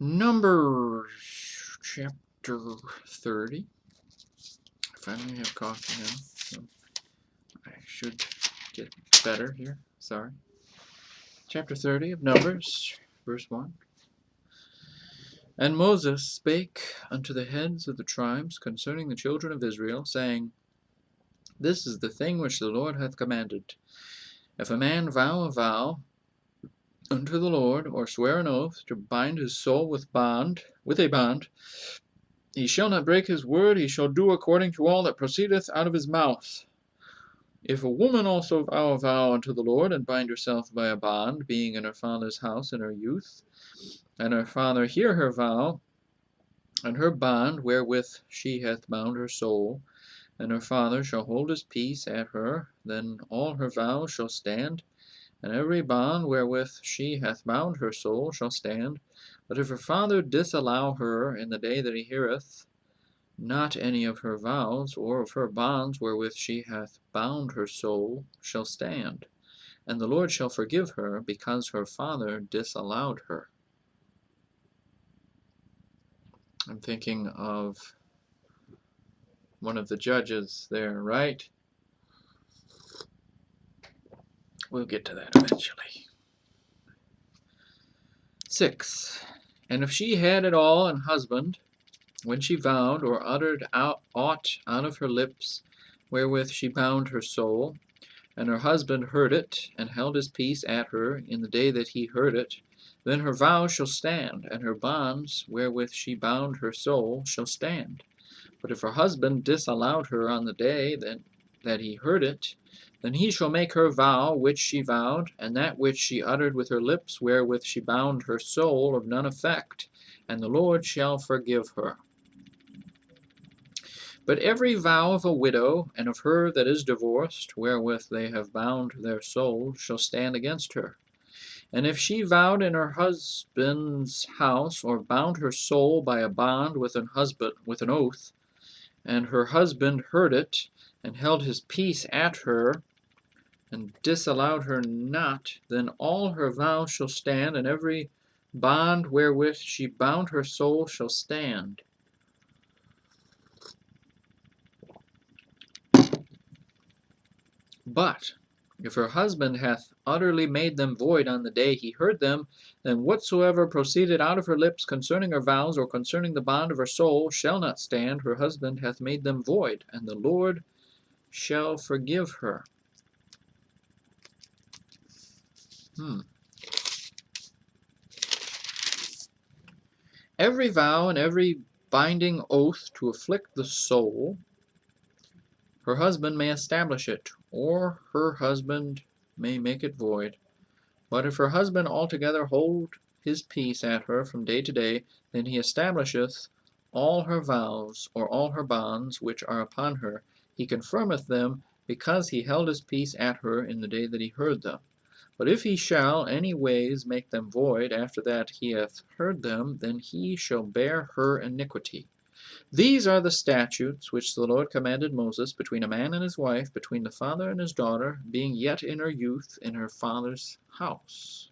Numbers chapter 30. I finally have coffee now, so I should get better here. Sorry. Chapter 30 of Numbers, verse 1. And Moses spake unto the heads of the tribes concerning the children of Israel, saying, This is the thing which the Lord hath commanded. If a man vow a vow unto the Lord, or swear an oath to bind his soul with a bond, he shall not break his word, he shall do according to all that proceedeth out of his mouth. If a woman also vow a vow unto the Lord, and bind herself by a bond, being in her father's house in her youth, and her father hear her vow, and her bond wherewith she hath bound her soul, and her father shall hold his peace at her, then all her vows shall stand, and every bond wherewith she hath bound her soul shall stand. But if her father disallow her in the day that he heareth not any of her vows, or of her bonds wherewith she hath bound her soul, shall stand, and the Lord shall forgive her, because her father disallowed her. I'm thinking of one of the judges there, right? We'll get to that eventually. 6. And if she had at all an husband, when she vowed or uttered aught out of her lips, wherewith she bound her soul, and her husband heard it, and held his peace at her in the day that he heard it, then her vow shall stand, and her bonds wherewith she bound her soul shall stand. But if her husband disallowed her on the day that he heard it, then he shall make her vow which she vowed, and that which she uttered with her lips, wherewith she bound her soul, of none effect, and the Lord shall forgive her. But every vow of a widow, and of her that is divorced, wherewith they have bound their soul, shall stand against her. And if she vowed in her husband's house, or bound her soul by a bond with an oath, and her husband heard it, and held his peace at her, and disallowed her not, then all her vows shall stand, and every bond wherewith she bound her soul shall stand. But if her husband hath utterly made them void on the day he heard them, then whatsoever proceeded out of her lips concerning her vows, or concerning the bond of her soul, shall not stand. Her husband hath made them void, and the Lord shall forgive her. Every vow and every binding oath to afflict the soul, her husband may establish it, or her husband may make it void. But if her husband altogether hold his peace at her from day to day, then he establisheth all her vows, or all her bonds which are upon her. He confirmeth them, because he held his peace at her in the day that he heard them. But if he shall any ways make them void after that he hath heard them, then he shall bear her iniquity. These are the statutes which the Lord commanded Moses between a man and his wife, between the father and his daughter, being yet in her youth in her father's house.